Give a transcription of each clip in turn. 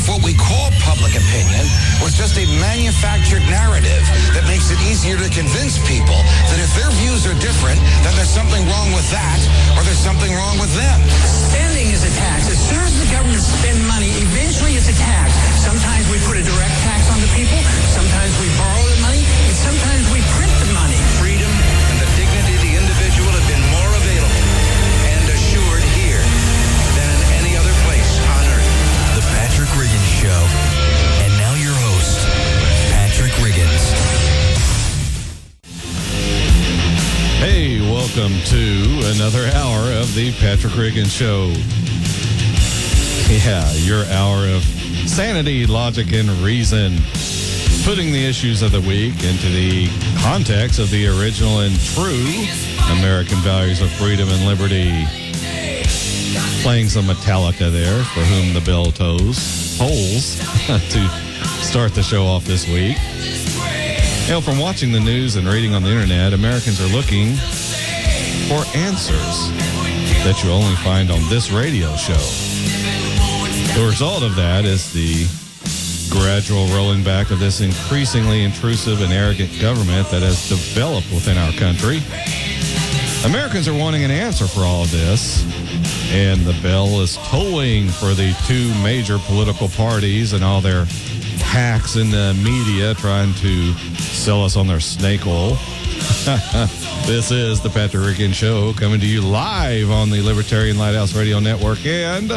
what we call public opinion was just a manufactured narrative that makes it easier to convince people that if their views are different, then there's something wrong with that or there's something wrong with them. Spending is a tax. As soon as the government spends money, eventually it's a tax. Sometimes we put a direct tax on the people, sometimes we borrow the money, and sometimes we print the money. Freedom and the dignity of the individual have been more available and assured here than in any other place on earth. The Patrick Riggins Show. And now your host, Patrick Riggins. Hey, welcome to another hour of the Patrick Riggins Show. Yeah, your hour of sanity, logic, and reason. Putting the issues of the week into the context of the original and true American values of freedom and liberty. Playing some Metallica there, For Whom the Bell Tolls, to start the show off this week. You know, from watching the news and reading on the internet, Americans are looking for answers that you only find on this radio show. The result of that is the gradual rolling back of this increasingly intrusive and arrogant government that has developed within our country. Americans are wanting an answer for all of this, and the bell is tolling for the two major political parties and all their hacks in the media trying to sell us on their snake oil. This is the Patrick Riggins Show, coming to you live on the Libertarian Lighthouse Radio Network and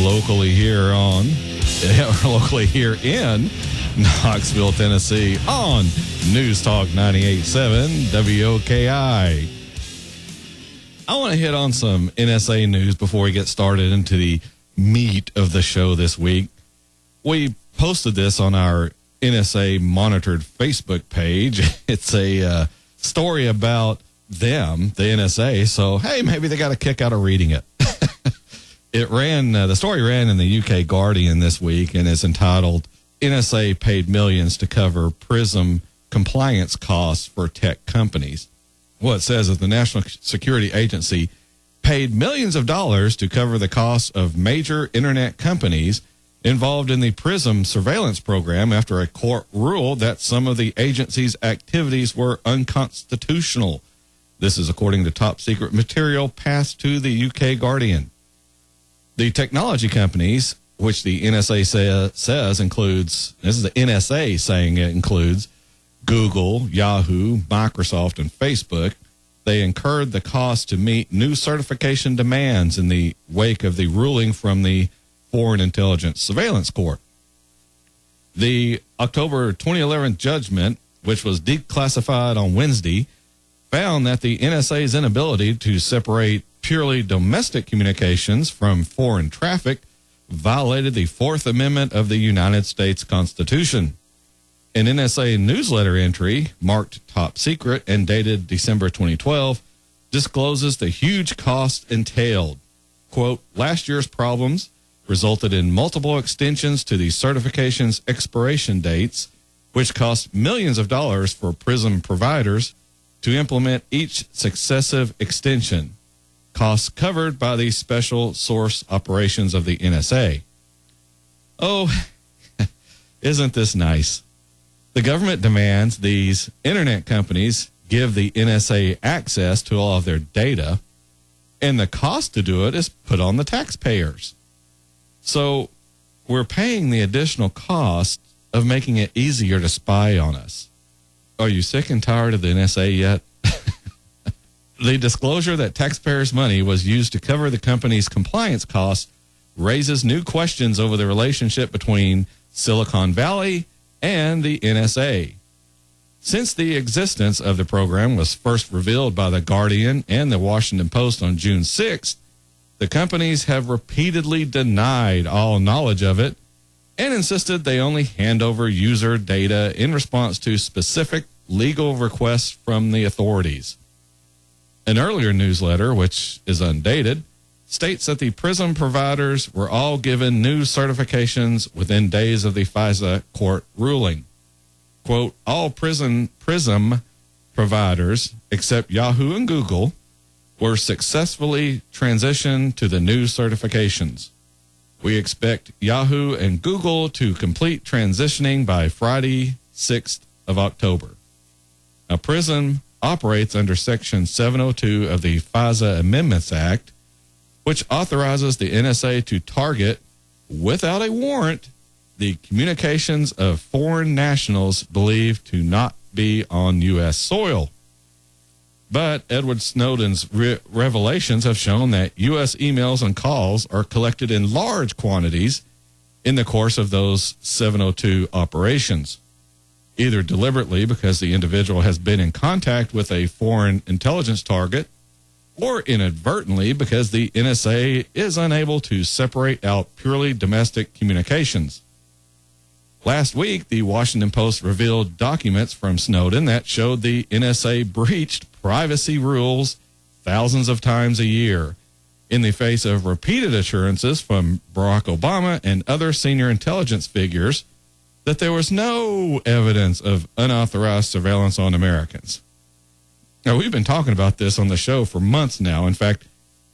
locally here in Knoxville, Tennessee on News Talk 98.7 WOKI. I want to hit on some NSA news before we get started into the meat of the show this week. We posted this on our NSA monitored Facebook page. It's a story about them, the NSA. So, hey, maybe they got a kick out of reading it. The story ran in the UK Guardian this week and is entitled, NSA Paid Millions to Cover PRISM Compliance Costs for Tech Companies. What it says is the National Security Agency paid millions of dollars to cover the costs of major internet companies involved in the PRISM surveillance program after a court ruled that some of the agency's activities were unconstitutional. This is according to top secret material passed to the UK Guardian. The technology companies, which the NSA says includes, this is the NSA saying it includes Google, Yahoo, Microsoft, and Facebook, they incurred the cost to meet new certification demands in the wake of the ruling from the Foreign Intelligence Surveillance Court. The October 2011 judgment, which was declassified on Wednesday, found that the NSA's inability to separate purely domestic communications from foreign traffic violated the Fourth Amendment of the United States Constitution. An NSA newsletter entry marked top secret and dated December 2012 discloses the huge cost entailed. Quote, last year's problems resulted in multiple extensions to the certification's expiration dates, which cost millions of dollars for PRISM providers to implement each successive extension, costs covered by the special source operations of the NSA. Oh, isn't this nice? The government demands these internet companies give the NSA access to all of their data, and the cost to do it is put on the taxpayers. So we're paying the additional cost of making it easier to spy on us. Are you sick and tired of the NSA yet? The disclosure that taxpayers' money was used to cover the company's compliance costs raises new questions over the relationship between Silicon Valley and the NSA. Since the existence of the program was first revealed by The Guardian and The Washington Post on June 6th, the companies have repeatedly denied all knowledge of it and insisted they only hand over user data in response to specific legal requests from the authorities. An earlier newsletter, which is undated, states that the PRISM providers were all given new certifications within days of the FISA court ruling. Quote, all PRISM providers, except Yahoo and Google, were successfully transitioned to the new certifications. We expect Yahoo and Google to complete transitioning by Friday, 6th of October. Now, PRISM operates under Section 702 of the FISA Amendments Act, which authorizes the NSA to target, without a warrant, the communications of foreign nationals believed to not be on U.S. soil. But Edward Snowden's revelations have shown that U.S. emails and calls are collected in large quantities in the course of those 702 operations, either deliberately because the individual has been in contact with a foreign intelligence target, or inadvertently because the NSA is unable to separate out purely domestic communications. Last week, the Washington Post revealed documents from Snowden that showed the NSA breached privacy rules thousands of times a year in the face of repeated assurances from Barack Obama and other senior intelligence figures that there was no evidence of unauthorized surveillance on Americans. Now, we've been talking about this on the show for months now. In fact,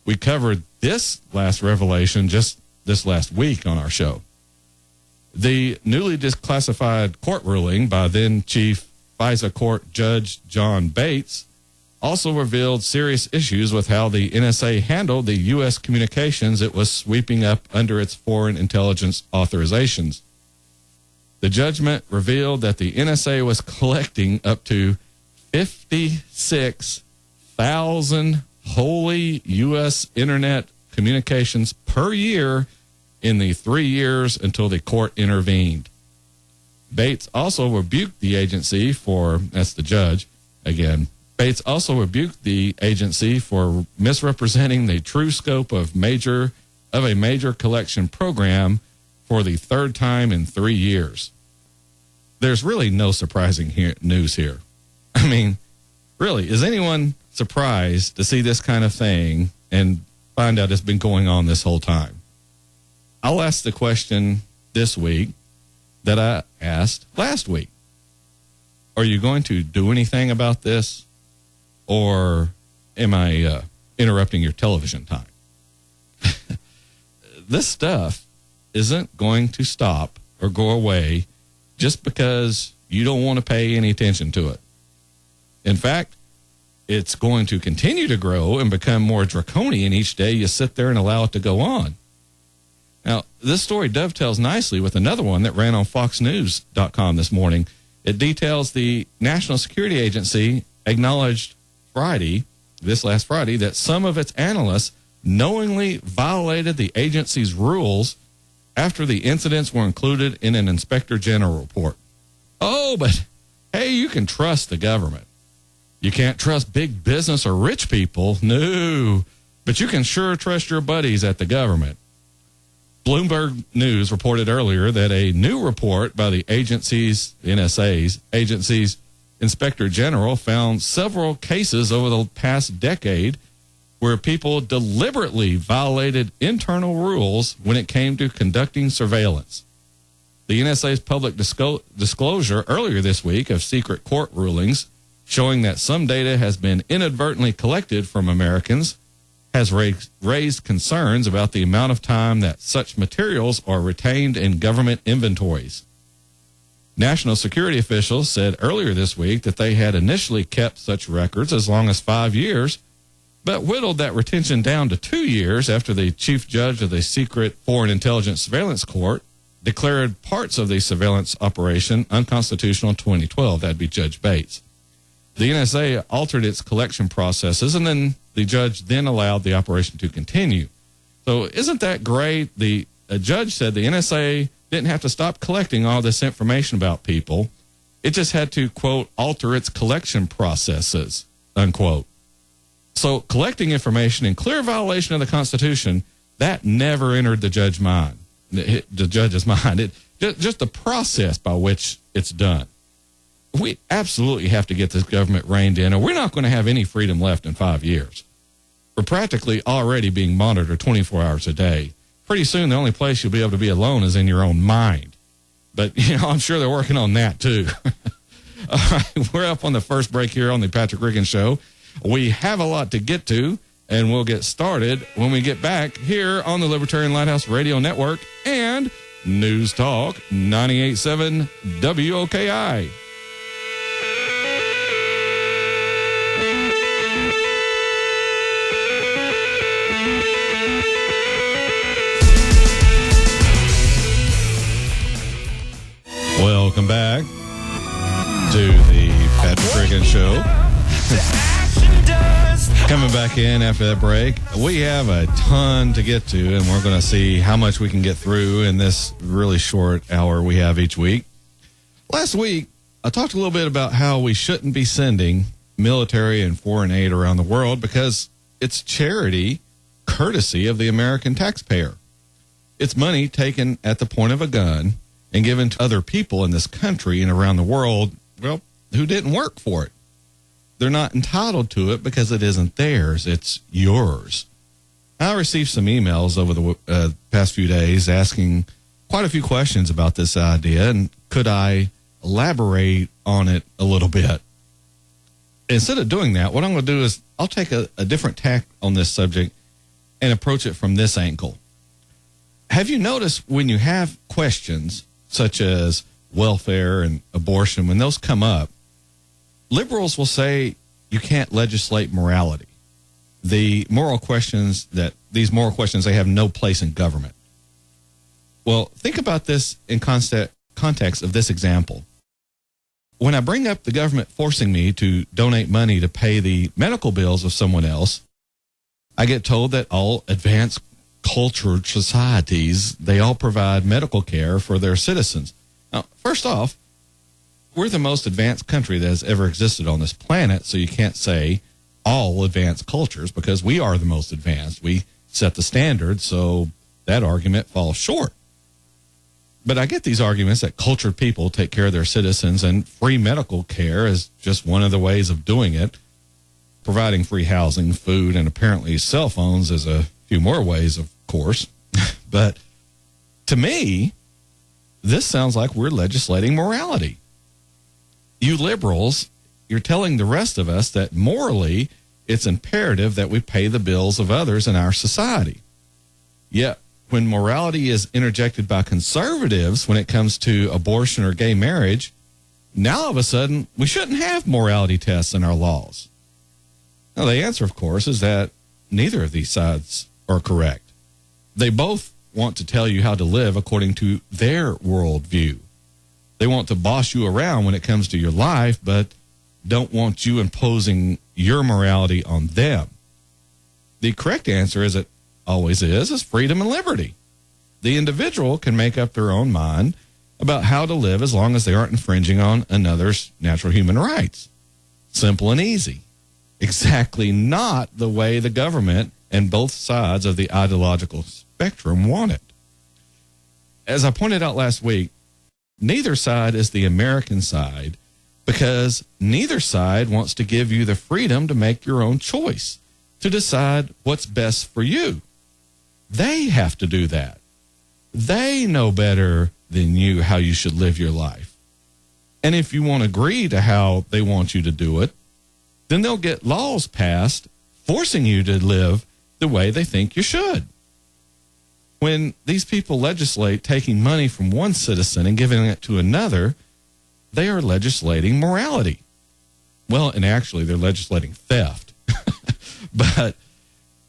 we covered this last revelation just this last week on our show. The newly declassified court ruling by then Chief FISA Court Judge John Bates also revealed serious issues with how the NSA handled the U.S. communications it was sweeping up under its foreign intelligence authorizations. The judgment revealed that the NSA was collecting up to 56,000 wholly U.S. internet communications per year in the 3 years until the court intervened. Bates also rebuked the agency for, that's the judge, again, Bates also rebuked the agency for misrepresenting the true scope of a major collection program for the third time in 3 years. There's really no surprising news here. I mean, really, is anyone surprised to see this kind of thing and find out it's been going on this whole time? I'll ask the question this week that I asked last week. Are you going to do anything about this? Or am I interrupting your television time? This stuff isn't going to stop or go away just because you don't want to pay any attention to it. In fact, it's going to continue to grow and become more draconian each day you sit there and allow it to go on. Now, this story dovetails nicely with another one that ran on FoxNews.com this morning. It details the National Security Agency acknowledged this last Friday, that some of its analysts knowingly violated the agency's rules after the incidents were included in an Inspector General report. Oh, but hey, you can trust the government. You can't trust big business or rich people. No, but you can sure trust your buddies at the government. Bloomberg News reported earlier that a new report by the agency's Inspector General found several cases over the past decade where people deliberately violated internal rules when it came to conducting surveillance. The NSA's public disclosure earlier this week of secret court rulings showing that some data has been inadvertently collected from Americans has raised concerns about the amount of time that such materials are retained in government inventories. National security officials said earlier this week that they had initially kept such records as long as 5 years, but whittled that retention down to 2 years after the chief judge of the secret Foreign Intelligence Surveillance Court declared parts of the surveillance operation unconstitutional in 2012. That'd be Judge Bates. The NSA altered its collection processes, and then the judge then allowed the operation to continue. So isn't that great? A judge said the NSA didn't have to stop collecting all this information about people. It just had to, quote, alter its collection processes, unquote. So collecting information in clear violation of the Constitution, that never entered the judge's mind. Just the process by which it's done. We absolutely have to get this government reined in, or we're not going to have any freedom left in 5 years. We're practically already being monitored 24 hours a day. Pretty soon, the only place you'll be able to be alone is in your own mind. But, I'm sure they're working on that, too. All right, we're up on the first break here on the Patrick Riggins Show. We have a lot to get to. And we'll get started when we get back here on the Libertarian Lighthouse Radio Network and News Talk 98.7 WOKI. Welcome back to the Patrick Reagan Show. Coming back in after that break, we have a ton to get to, and we're going to see how much we can get through in this really short hour we have each week. Last week, I talked a little bit about how we shouldn't be sending military and foreign aid around the world because it's charity courtesy of the American taxpayer. It's money taken at the point of a gun and given to other people in this country and around the world, well, who didn't work for it. They're not entitled to it because it isn't theirs. It's yours. I received some emails over the past few days asking quite a few questions about this idea, and could I elaborate on it a little bit? Instead of doing that, what I'm going to do is I'll take a different tack on this subject and approach it from this angle. Have you noticed when you have questions such as welfare and abortion, when those come up, liberals will say you can't legislate morality. These moral questions, they have no place in government. Well, think about this in context of this example. When I bring up the government forcing me to donate money to pay the medical bills of someone else, I get told that all advanced cultured societies, they all provide medical care for their citizens. Now, first off, we're the most advanced country that has ever existed on this planet, so you can't say all advanced cultures because we are the most advanced. We set the standard, so that argument falls short. But I get these arguments that cultured people take care of their citizens and free medical care is just one of the ways of doing it. Providing free housing, food, and apparently cell phones is a few more ways, of course. But to me, this sounds like we're legislating morality. You liberals, you're telling the rest of us that morally it's imperative that we pay the bills of others in our society. Yet, when morality is interjected by conservatives when it comes to abortion or gay marriage, now all of a sudden we shouldn't have morality tests in our laws. Now, the answer, of course, is that neither of these sides are correct. They both want to tell you how to live according to their worldview. They want to boss you around when it comes to your life, but don't want you imposing your morality on them. The correct answer, as it always is freedom and liberty. The individual can make up their own mind about how to live as long as they aren't infringing on another's natural human rights. Simple and easy. Exactly not the way the government and both sides of the ideological spectrum want it. As I pointed out last week, neither side is the American side because neither side wants to give you the freedom to make your own choice, to decide what's best for you. They have to do that. They know better than you how you should live your life. And if you won't agree to how they want you to do it, then they'll get laws passed forcing you to live the way they think you should. When these people legislate taking money from one citizen and giving it to another, they are legislating morality. Well, and actually they're legislating theft. But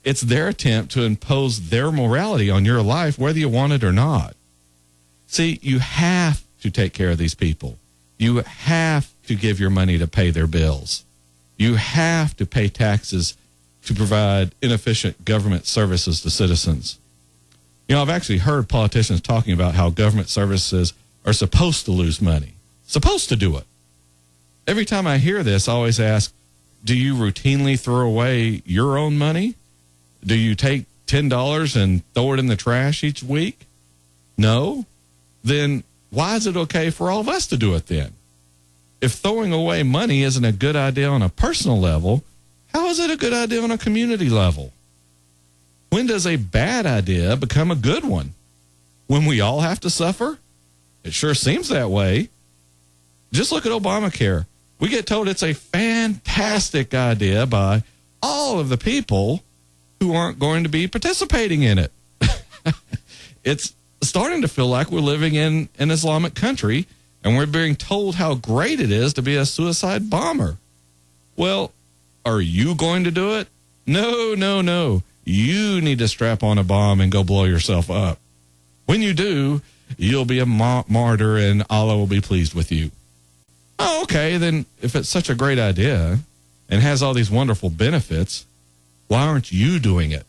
it's their attempt to impose their morality on your life, whether you want it or not. See, you have to take care of these people. You have to give your money to pay their bills. You have to pay taxes to provide inefficient government services to citizens. You know, I've actually heard politicians talking about how government services are supposed to lose money. Supposed to do it. Every time I hear this, I always ask, do you routinely throw away your own money? Do you take $10 and throw it in the trash each week? No? Then why is it okay for all of us to do it then? If throwing away money isn't a good idea on a personal level, how is it a good idea on a community level? When does a bad idea become a good one? When we all have to suffer? It sure seems that way. Just look at Obamacare. We get told it's a fantastic idea by all of the people who aren't going to be participating in it. It's starting to feel like we're living in an Islamic country, and we're being told how great it is to be a suicide bomber. Well, are you going to do it? No, no, no. You need to strap on a bomb and go blow yourself up. When you do, you'll be a martyr and Allah will be pleased with you. Oh, okay, then if it's such a great idea and has all these wonderful benefits, why aren't you doing it?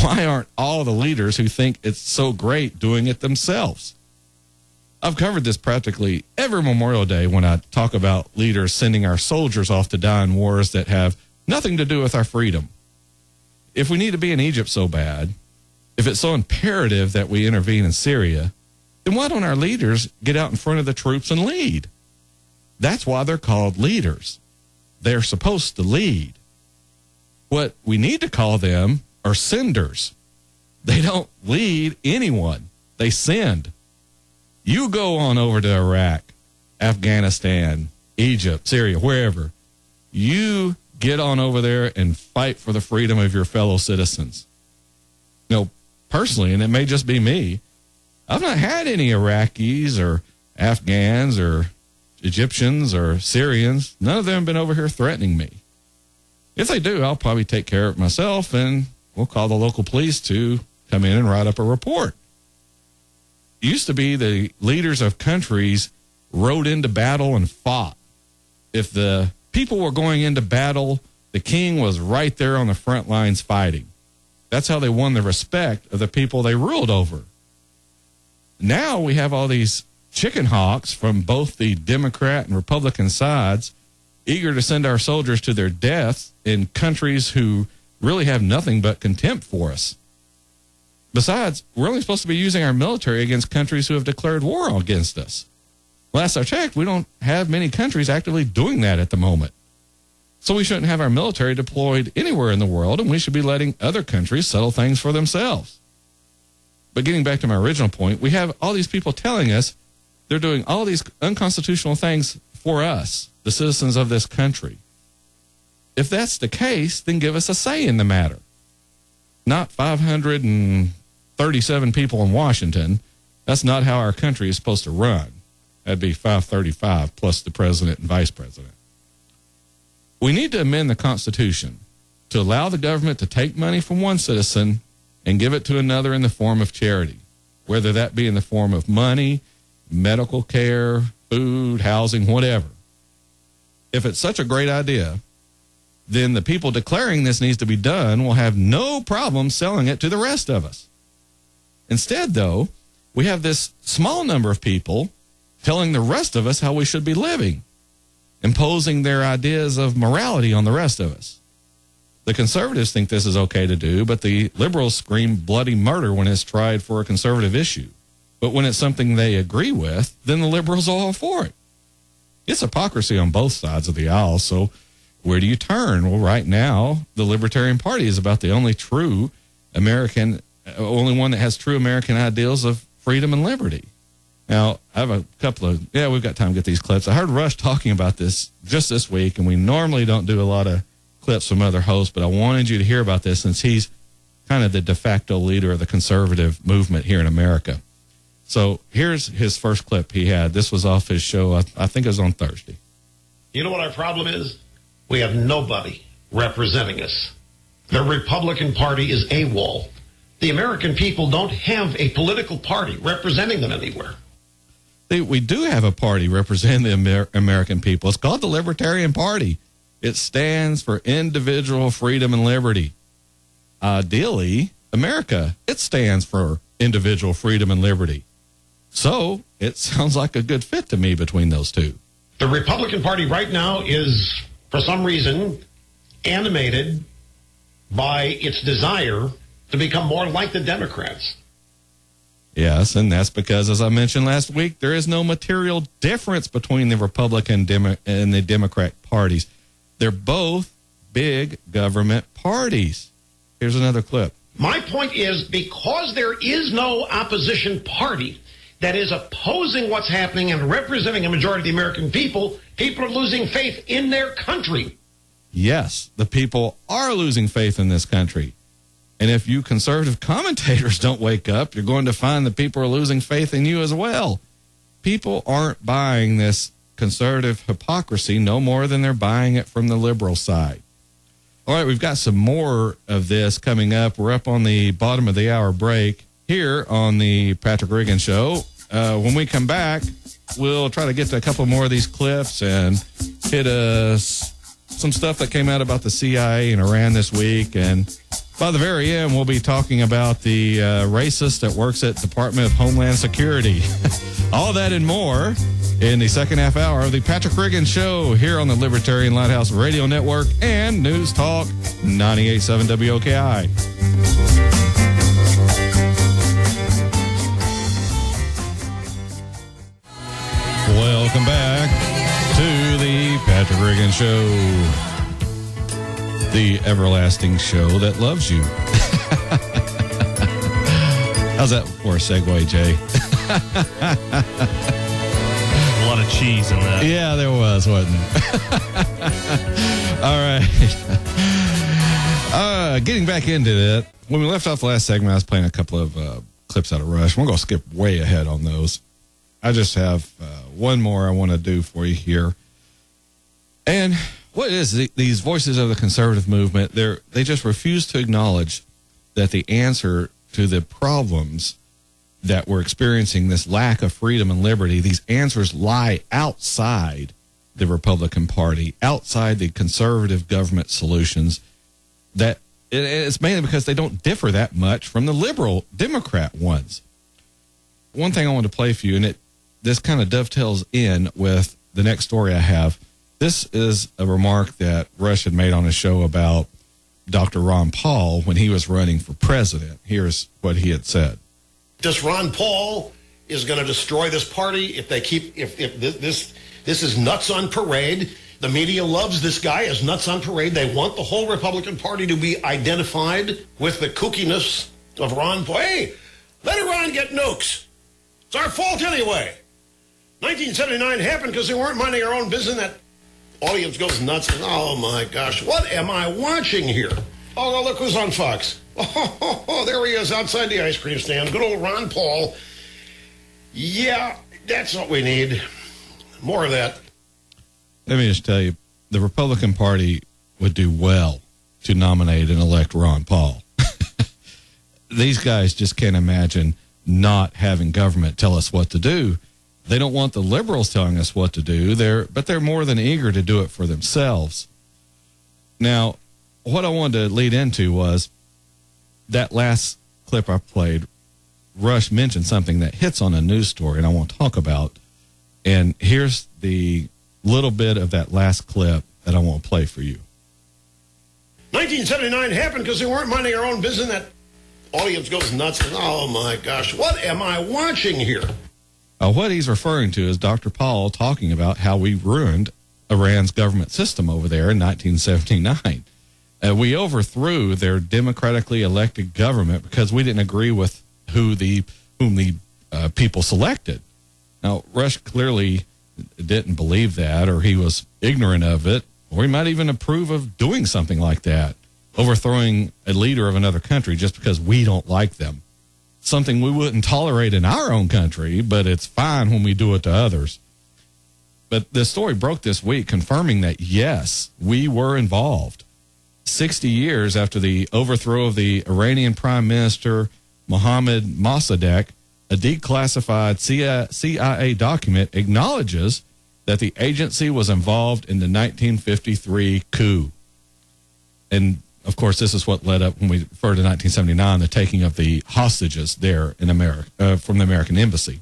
Why aren't all the leaders who think it's so great doing it themselves? I've covered this practically every Memorial Day when I talk about leaders sending our soldiers off to die in wars that have nothing to do with our freedom. If we need to be in Egypt so bad, if it's so imperative that we intervene in Syria, then why don't our leaders get out in front of the troops and lead? That's why they're called leaders. They're supposed to lead. What we need to call them are senders. They don't lead anyone. They send. You go on over to Iraq, Afghanistan, Egypt, Syria, wherever. You get on over there and fight for the freedom of your fellow citizens. You know, personally, and it may just be me, I've not had any Iraqis or Afghans or Egyptians or Syrians. None of them have been over here threatening me. If they do, I'll probably take care of it myself, and we'll call the local police to come in and write up a report. It used to be the leaders of countries rode into battle and fought. If the people were going into battle, the king was right there on the front lines fighting. That's how they won the respect of the people they ruled over. Now we have all these chicken hawks from both the Democrat and Republican sides eager to send our soldiers to their deaths in countries who really have nothing but contempt for us. Besides, we're only supposed to be using our military against countries who have declared war against us. Last I checked, we don't have many countries actively doing that at the moment. So we shouldn't have our military deployed anywhere in the world, and we should be letting other countries settle things for themselves. But getting back to my original point, we have all these people telling us they're doing all these unconstitutional things for us, the citizens of this country. If that's the case, then give us a say in the matter. Not 537 people in Washington. That's not how our country is supposed to run. That'd be 535 plus the president and vice president. We need to amend the Constitution to allow the government to take money from one citizen and give it to another in the form of charity, whether that be in the form of money, medical care, food, housing, whatever. If it's such a great idea, then the people declaring this needs to be done will have no problem selling it to the rest of us. Instead, though, we have this small number of people telling the rest of us how we should be living, imposing their ideas of morality on the rest of us. The conservatives think this is okay to do, but the liberals scream bloody murder when it's tried for a conservative issue. But when it's something they agree with, then the liberals are all for it. It's hypocrisy on both sides of the aisle, so where do you turn? Well, right now, the Libertarian Party is about the only one that has true American ideals of freedom and liberty. Now, I have a couple of, we've got time to get these clips. I heard Rush talking about this just this week, and we normally don't do a lot of clips from other hosts, but I wanted you to hear about this since he's kind of the de facto leader of the conservative movement here in America. So here's his first clip he had. This was off his show, I think it was on Thursday. You know what our problem is? We have nobody representing us. The Republican Party is AWOL. The American people don't have a political party representing them anywhere. We do have a party representing the American people. It's called the Libertarian Party. It stands for individual freedom and liberty. Ideally, America, it stands for individual freedom and liberty. So it sounds like a good fit to me between those two. The Republican Party right now is, for some reason, animated by its desire to become more like the Democrats. Yes, and that's because, as I mentioned last week, there is no material difference between the Republican and the Democrat parties. They're both big government parties. Here's another clip. My point is, because there is no opposition party that is opposing what's happening and representing a majority of the American people, people are losing faith in their country. Yes, the people are losing faith in this country. And if you conservative commentators don't wake up, you're going to find that people are losing faith in you as well. People aren't buying this conservative hypocrisy no more than they're buying it from the liberal side. All right, we've got some more of this coming up. We're up on the bottom of the hour break here on the Patrick Riggin Show. When we come back, we'll try to get to a couple more of these clips and hit some stuff that came out about the CIA and Iran this week. And by the very end, we'll be talking about the racist that works at Department of Homeland Security. All that and more in the second half hour of the Patrick Riggin Show here on the Libertarian Lighthouse Radio Network and News Talk 98.7 WOKI. Welcome back to the Patrick Riggin Show, the everlasting show that loves you. How's that for a segue, Jay? A lot of cheese in that. Yeah, there was, wasn't it? All right. Getting back into it, when we left off the last segment, I was playing a couple of clips out of Rush. We're going to skip way ahead on those. I just have one more I want to do for you here. And what is these voices of the conservative movement? They just refuse to acknowledge that the answer to the problems that we're experiencing, this lack of freedom and liberty, these answers lie outside the Republican Party, outside the conservative government solutions. That it's mainly because they don't differ that much from the liberal Democrat ones. One thing I want to play for you, and this kind of dovetails in with the next story I have. This is a remark that Rush had made on his show about Dr. Ron Paul when he was running for president. Here's what he had said. This Ron Paul is going to destroy this party if this is nuts on parade. The media loves this guy as nuts on parade. They want the whole Republican Party to be identified with the kookiness of Ron Paul. Hey, let Iran get nukes. It's our fault anyway. 1979 happened because they weren't minding our own business. That audience goes nuts. Oh, my gosh. What am I watching here? Oh, look who's on Fox. Oh, there he is outside the ice cream stand. Good old Ron Paul. Yeah, that's what we need. More of that. Let me just tell you, the Republican Party would do well to nominate and elect Ron Paul. These guys just can't imagine not having government tell us what to do. They don't want the liberals telling us what to do, but they're more than eager to do it for themselves. Now, what I wanted to lead into was that last clip I played. Rush mentioned something that hits on a news story, and I want to talk about. And here's the little bit of that last clip that I want to play for you. 1979 happened because they weren't minding our own business. That audience goes nuts. Oh, my gosh. What am I watching here? What he's referring to is Dr. Paul talking about how we ruined Iran's government system over there in 1979. We overthrew their democratically elected government because we didn't agree with whom the people selected. Now, Rush clearly didn't believe that, or he was ignorant of it, or he might even approve of doing something like that, overthrowing a leader of another country just because we don't like them. Something we wouldn't tolerate in our own country, but it's fine when we do it to others. But the story broke this week confirming that, yes, we were involved. 60 years after the overthrow of the Iranian Prime Minister Mohammad Mossadegh, a declassified CIA document acknowledges that the agency was involved in the 1953 coup. And, of course, this is what led up, when we refer to 1979, the taking of the hostages there in America from the American Embassy.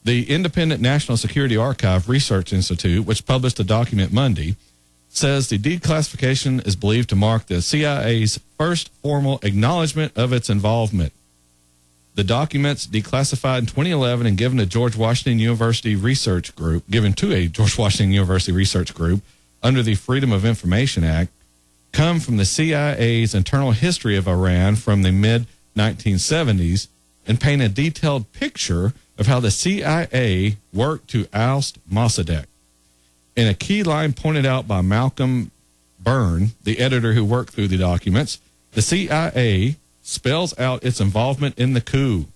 The Independent National Security Archive Research Institute, which published the document Monday, says the declassification is believed to mark the CIA's first formal acknowledgement of its involvement. The documents, declassified in 2011 and given to a George Washington University research group under the Freedom of Information Act, come from the CIA's internal history of Iran from the mid-1970s and paint a detailed picture of how the CIA worked to oust Mossadegh. In a key line pointed out by Malcolm Byrne, the editor who worked through the documents, The CIA spells out its involvement in the coup.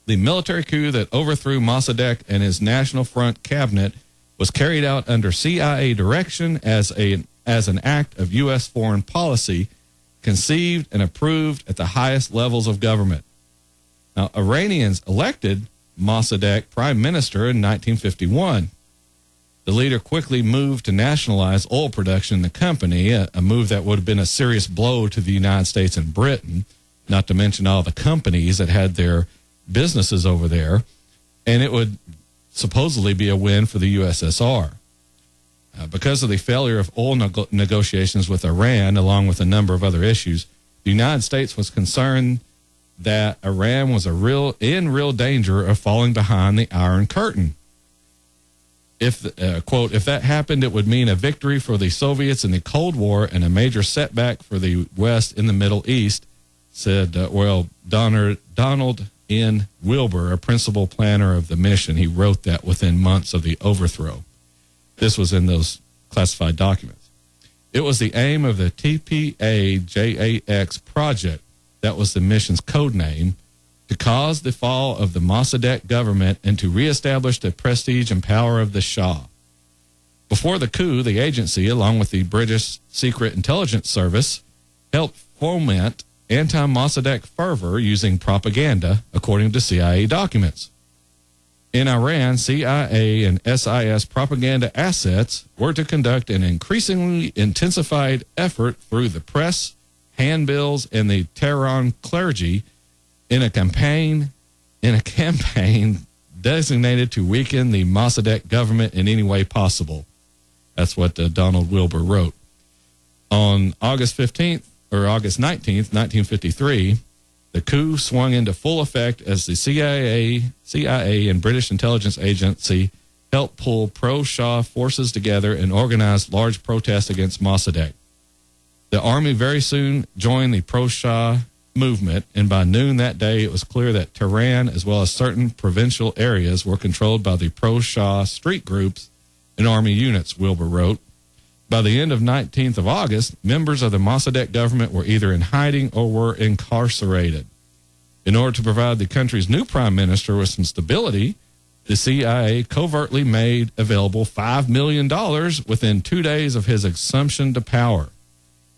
The military coup that overthrew Mossadegh and his National Front cabinet was carried out under CIA direction as an act of U.S. foreign policy, conceived and approved at the highest levels of government. Now, Iranians elected Mossadegh prime minister in 1951. The leader quickly moved to nationalize oil production in the country, a move that would have been a serious blow to the United States and Britain, not to mention all the companies that had their businesses over there, and it would supposedly be a win for the USSR. Because of the failure of oil negotiations with Iran, along with a number of other issues, the United States was concerned that Iran was in real danger of falling behind the Iron Curtain. Quote, if that happened, it would mean a victory for the Soviets in the Cold War and a major setback for the West in the Middle East, said, Donald N. Wilbur, a principal planner of the mission. He wrote that within months of the overthrow. This was in those classified documents. It was the aim of the TPA-JAX project, that was the mission's code name, to cause the fall of the Mossadegh government and to reestablish the prestige and power of the Shah. Before the coup, the agency, along with the British Secret Intelligence Service, helped foment anti-Mossadegh fervor using propaganda, according to CIA documents. In Iran, CIA and SIS propaganda assets were to conduct an increasingly intensified effort through the press, handbills, and the Tehran clergy in a campaign designated to weaken the Mossadegh government in any way possible. That's what Donald Wilbur wrote. On August 19th, 1953, the coup swung into full effect as the CIA and British intelligence agency helped pull pro-Shah forces together and organize large protests against Mossadegh. The army very soon joined the pro-Shah movement, and by noon that day, it was clear that Tehran, as well as certain provincial areas, were controlled by the pro-Shah street groups and army units, Wilbur wrote. By the end of 19th of August, members of the Mossadegh government were either in hiding or were incarcerated. In order to provide the country's new prime minister with some stability, the CIA covertly made available $5 million within 2 days of his assumption to power.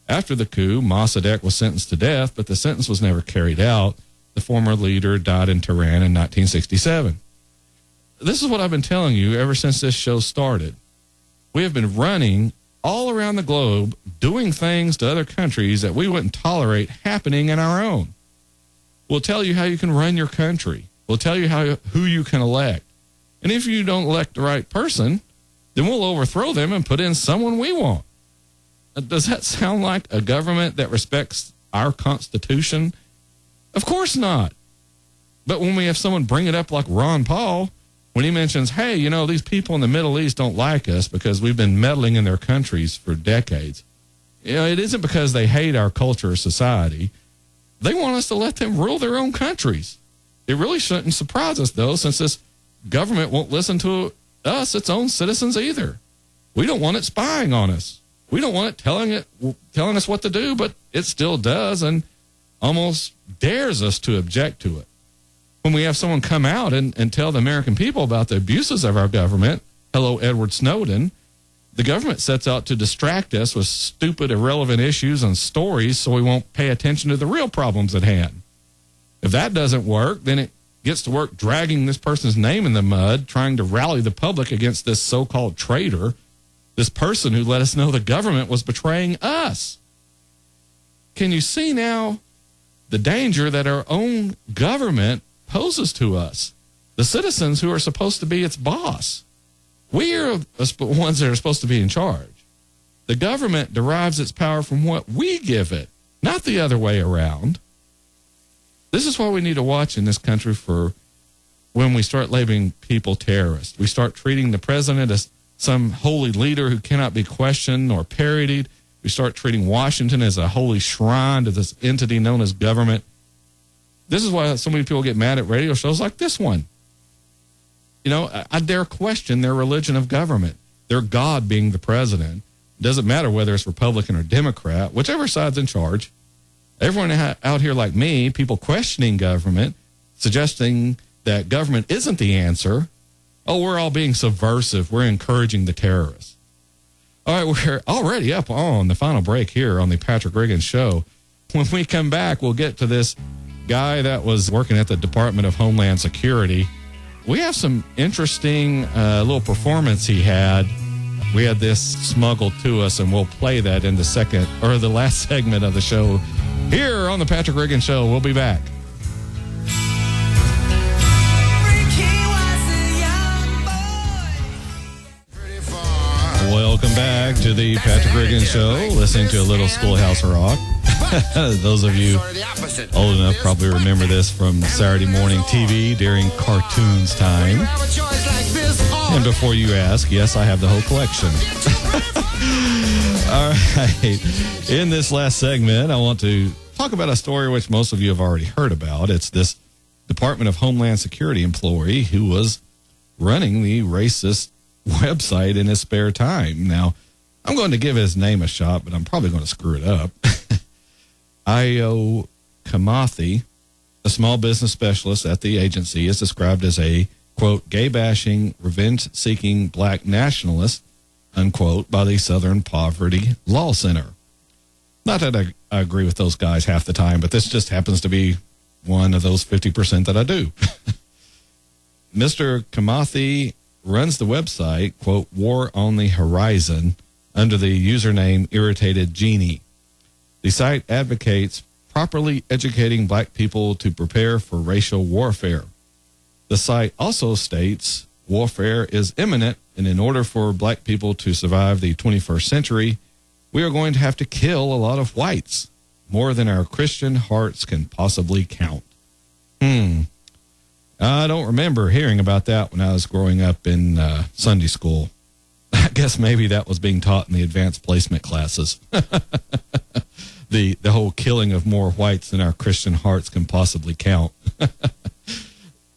After the coup, Mossadegh was sentenced to death, but the sentence was never carried out. The former leader died in Tehran in 1967. This is what I've been telling you ever since this show started. We have been running all around the globe, doing things to other countries that we wouldn't tolerate happening in our own. We'll tell you how you can run your country. We'll tell you who you can elect. And if you don't elect the right person, then we'll overthrow them and put in someone we want. Does that sound like a government that respects our Constitution? Of course not. But when we have someone bring it up like Ron Paul, when he mentions, hey, you know, these people in the Middle East don't like us because we've been meddling in their countries for decades. You know, it isn't because they hate our culture or society. They want us to let them rule their own countries. It really shouldn't surprise us, though, since this government won't listen to us, its own citizens, either. We don't want it spying on us. We don't want it telling us what to do, but it still does and almost dares us to object to it. When we have someone come out and tell the American people about the abuses of our government, hello, Edward Snowden, the government sets out to distract us with stupid, irrelevant issues and stories so we won't pay attention to the real problems at hand. If that doesn't work, then it gets to work dragging this person's name in the mud, trying to rally the public against this so-called traitor, this person who let us know the government was betraying us. Can you see now the danger that our own government poses to us, the citizens who are supposed to be its boss? We are the ones that are supposed to be in charge. The government derives its power from what we give it, not the other way around. This is why we need to watch in this country for when we start labeling people terrorists. We start treating the president as some holy leader who cannot be questioned or parodied. We start treating Washington as a holy shrine to this entity known as government. This is why so many people get mad at radio shows like this one. You know, I dare question their religion of government, their God being the president. It doesn't matter whether it's Republican or Democrat, whichever side's in charge. Everyone out here like me, people questioning government, suggesting that government isn't the answer. Oh, we're all being subversive. We're encouraging the terrorists. All right, we're already up on the final break here on the Patrick Riggins Show. When we come back, we'll get to this guy that was working at the Department of Homeland Security. We have some interesting little performance he had. We had this smuggled to us, and we'll play that in the last segment of the show here on the Patrick Riggins Show. We'll be back. Welcome back to the Patrick Riggins Show, listening to a little Schoolhouse Rock. Those of you old enough probably remember this from Saturday morning TV during cartoons time. And before you ask, yes, I have the whole collection. All right. In this last segment, I want to talk about a story which most of you have already heard about. It's this Department of Homeland Security employee who was running the racist website in his spare time. Now, I'm going to give his name a shot, but I'm probably going to screw it up. Io Kamathi, a small business specialist at the agency, is described as a, quote, gay-bashing, revenge-seeking black nationalist, unquote, by the Southern Poverty Law Center. Not that I agree with those guys half the time, but this just happens to be one of those 50% that I do. Mr. Kamathi runs the website, quote, War on the Horizon, under the username Irritated Genie. The site advocates properly educating black people to prepare for racial warfare. The site also states warfare is imminent, and in order for black people to survive the 21st century, we are going to have to kill a lot of whites, more than our Christian hearts can possibly count. I don't remember hearing about that when I was growing up in Sunday school. I guess maybe that was being taught in the advanced placement classes. The whole killing of more whites than our Christian hearts can possibly count.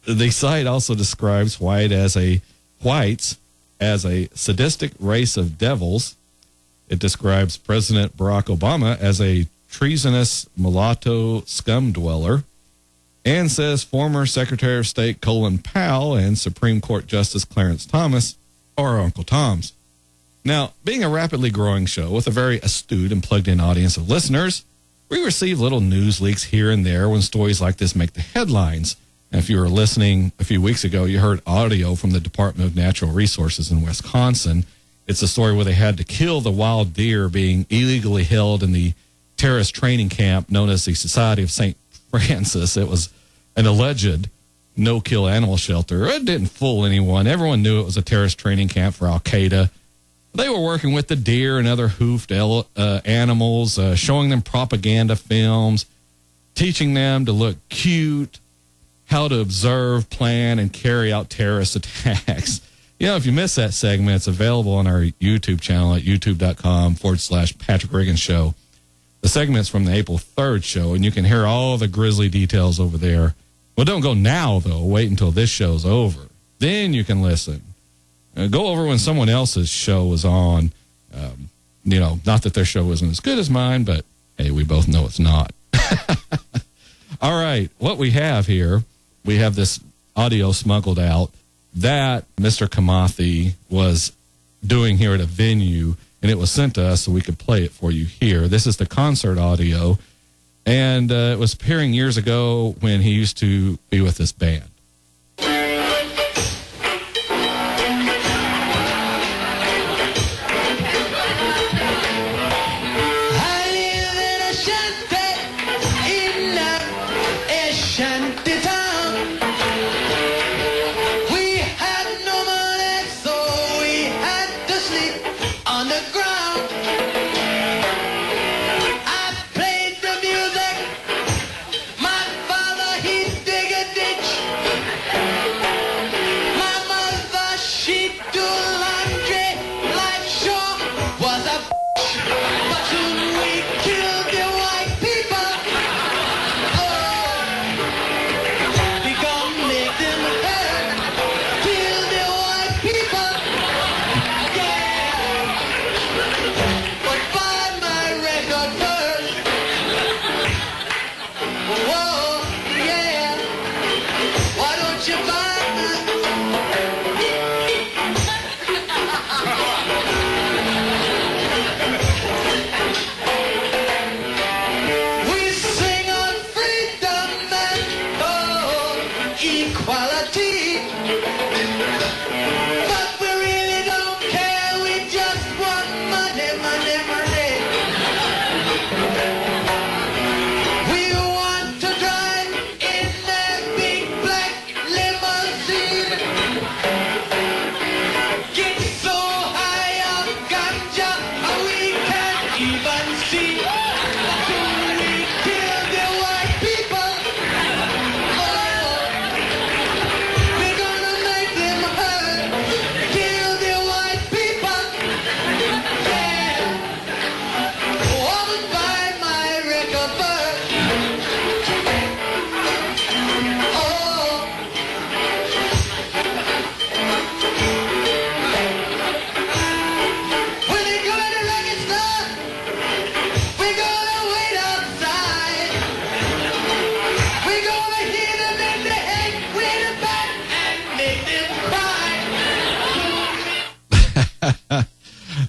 The site also describes whites as a sadistic race of devils. It describes President Barack Obama as a treasonous mulatto scum dweller, and says former Secretary of State Colin Powell and Supreme Court Justice Clarence Thomas are Uncle Toms. Now, being a rapidly growing show with a very astute and plugged-in audience of listeners, we receive little news leaks here and there when stories like this make the headlines. And if you were listening a few weeks ago, you heard audio from the Department of Natural Resources in Wisconsin. It's a story where they had to kill the wild deer being illegally held in the terrorist training camp known as the Society of St. Francis. It was an alleged no-kill animal shelter. It didn't fool anyone. Everyone knew it was a terrorist training camp for Al-Qaeda. They were working with the deer and other hoofed animals, showing them propaganda films, teaching them to look cute, how to observe, plan, and carry out terrorist attacks. You know, if you missed that segment, it's available on our YouTube channel at youtube.com/Patrick Riggins Show. The segment's from the April 3rd show, and you can hear all the grisly details over there. Well, don't go now, though. Wait until this show's over. Then you can listen. Go over when someone else's show is on. Not that their show isn't as good as mine, but, hey, we both know it's not. All right, what we have here, we have this audio smuggled out that Mr. Kamathi was doing here at a venue, and it was sent to us so we could play it for you here. This is the concert audio, and it was appearing years ago when he used to be with this band.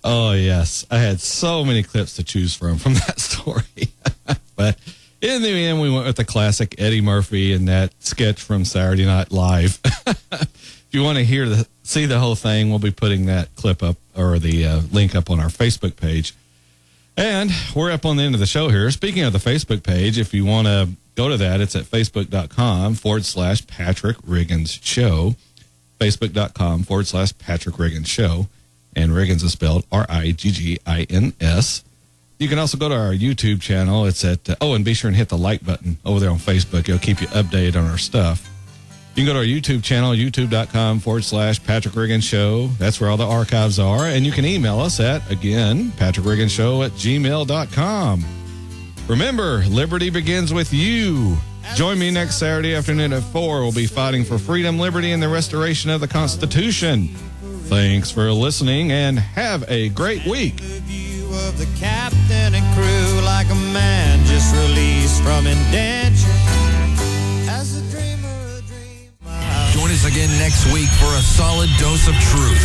Oh, yes. I had so many clips to choose from that story. But in the end, we went with the classic Eddie Murphy and that sketch from Saturday Night Live. If you want to see the whole thing, we'll be putting that clip up or the link up on our Facebook page. And we're up on the end of the show here. Speaking of the Facebook page, if you want to go to that, it's at facebook.com/Patrick Riggins Show. Facebook.com/Patrick Riggins Show. And Riggins is spelled Riggins. You can also go to our YouTube channel. It's at, and be sure and hit the like button over there on Facebook. It'll keep you updated on our stuff. You can go to our YouTube channel, youtube.com/Patrick Riggins Show. That's where all the archives are. And you can email us at, again, patrickrigginshow@gmail.com. Remember, liberty begins with you. Join me next Saturday afternoon at 4. We'll be fighting for freedom, liberty, and the restoration of the Constitution. Thanks for listening and have a great week. Of the captain and crew, like a man just released from indenture. As a dreamer, Join us again next week for a solid dose of truth